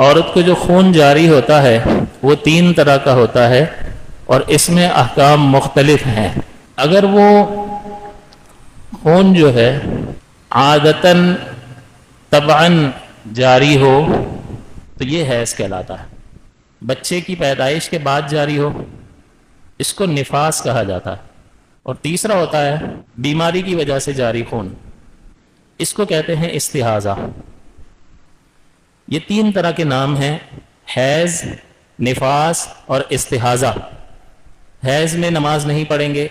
عورت کو جو خون جاری ہوتا ہے وہ 3 طرح کا ہوتا ہے اور اس میں احکام مختلف ہیں. اگر وہ خون جو ہے عادتاً طبعاً جاری ہو تو یہ حیض کہلاتا ہے. بچے کی پیدائش کے بعد جاری ہو اس کو نفاس کہا جاتا ہے. اور تیسرا ہوتا ہے بیماری کی وجہ سے جاری خون، اس کو کہتے ہیں استحاضہ. یہ 3 طرح کے نام ہیں: حیض، نفاس اور استحاضہ. حیض میں نماز نہیں پڑھیں گے،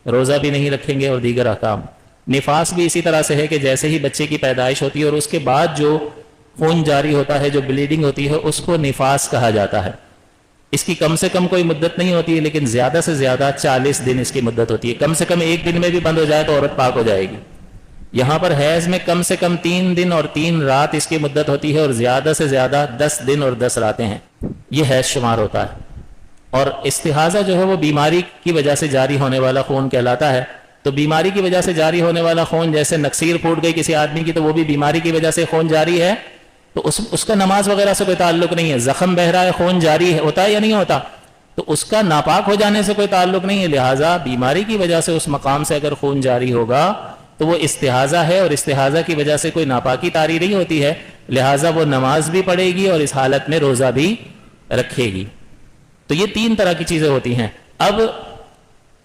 روزہ بھی نہیں رکھیں گے اور دیگر احکام. نفاس بھی اسی طرح سے ہے کہ جیسے ہی بچے کی پیدائش ہوتی ہے اور اس کے بعد جو خون جاری ہوتا ہے، جو بلیڈنگ ہوتی ہے، اس کو نفاس کہا جاتا ہے. اس کی کم سے کم کوئی مدت نہیں ہوتی ہے، لیکن زیادہ سے زیادہ 40 دن اس کی مدت ہوتی ہے. کم سے کم 1 دن میں بھی بند ہو جائے تو عورت پاک ہو جائے گی. یہاں پر حیض میں کم سے کم 3 دن اور 3 رات اس کی مدت ہوتی ہے اور زیادہ سے زیادہ 10 دن اور 10 راتیں ہیں. یہ حیض شمار ہوتا ہے. اور استحاضہ جو ہے وہ بیماری کی وجہ سے جاری ہونے والا خون کہلاتا ہے. تو بیماری کی وجہ سے جاری ہونے والا خون، جیسے نکسیر پھوٹ گئی کسی آدمی کی تو وہ بھی بیماری کی وجہ سے خون جاری ہے، تو اس کا نماز وغیرہ سے کوئی تعلق نہیں ہے. زخم بہ رہا ہے، خون جاری ہوتا ہے یا نہیں ہوتا، تو اس کا ناپاک ہو جانے سے کوئی تعلق نہیں ہے. لہٰذا بیماری کی وجہ سے اس مقام سے اگر خون جاری ہوگا تو وہ استحاضہ ہے، اور استحاضہ کی وجہ سے کوئی ناپاکی طاری نہیں ہوتی ہے. لہٰذا وہ نماز بھی پڑھے گی اور اس حالت میں روزہ بھی رکھے گی. تو یہ 3 طرح کی چیزیں ہوتی ہیں. اب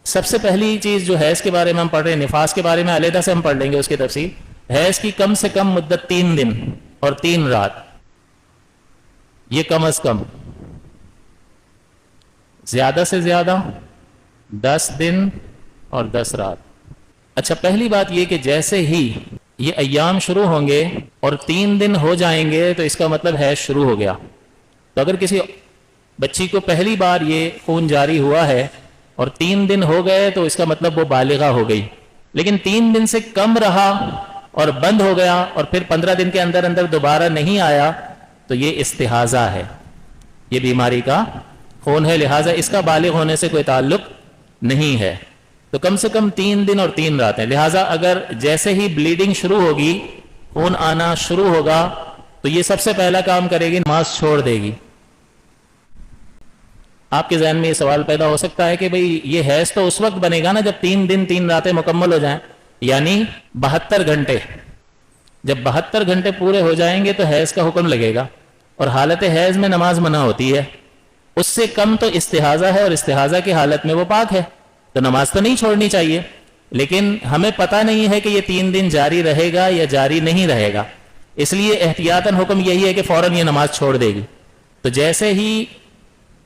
سب سے پہلی چیز جو حیض کے بارے میں ہم پڑھ رہے ہیں، نفاس کے بارے میں علیحدہ سے ہم پڑھ لیں گے اس کی تفصیل. حیض کی کم سے کم مدت 3 دن اور 3 رات، یہ کم از کم. زیادہ سے زیادہ 10 دن اور 10 رات. اچھا، پہلی بات یہ کہ جیسے ہی یہ ایام شروع ہوں گے اور 3 دن ہو جائیں گے تو اس کا مطلب حیض شروع ہو گیا. تو اگر کسی بچی کو پہلی بار یہ خون جاری ہوا ہے اور 3 دن ہو گئے تو اس کا مطلب وہ بالغہ ہو گئی. لیکن 3 دن سے کم رہا اور بند ہو گیا اور پھر 15 دن کے اندر اندر دوبارہ نہیں آیا تو یہ استحاضہ ہے، یہ بیماری کا خون ہے. لہٰذا اس کا بالغ ہونے سے کوئی تعلق نہیں ہے. تو کم سے کم 3 دن اور 3 راتیں. لہٰذا اگر جیسے ہی بلیڈنگ شروع ہوگی، خون آنا شروع ہوگا، تو یہ سب سے پہلا کام کرے گی، نماز چھوڑ دے گی. آپ کے ذہن میں یہ سوال پیدا ہو سکتا ہے کہ بھئی یہ حیض تو اس وقت بنے گا نا جب 3 دن 3 راتیں مکمل ہو جائیں، یعنی 72 گھنٹے. جب 72 گھنٹے پورے ہو جائیں گے تو حیض کا حکم لگے گا، اور حالت حیض میں نماز منع ہوتی ہے. اس سے کم تو استحاضہ ہے، اور استحاضہ کی حالت میں وہ پاک ہے، تو نماز تو نہیں چھوڑنی چاہیے. لیکن ہمیں پتہ نہیں ہے کہ یہ 3 دن جاری رہے گا یا جاری نہیں رہے گا، اس لیے احتیاطاً حکم یہی ہے کہ فوراً یہ نماز چھوڑ دے گی. تو جیسے ہی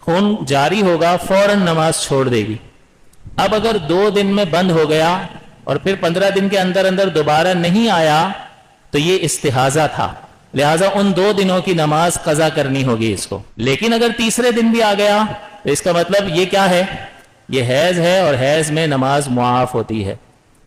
خون جاری ہوگا فوراً نماز چھوڑ دے گی. اب اگر 2 دن میں بند ہو گیا اور پھر 15 دن کے اندر اندر دوبارہ نہیں آیا تو یہ استحاضہ تھا. لہٰذا ان 2 دنوں کی نماز قضا کرنی ہوگی اس کو. لیکن اگر تیسرے دن بھی آ گیا تو اس کا مطلب یہ کیا ہے؟ یہ حیض ہے، اور حیض میں نماز معاف ہوتی ہے.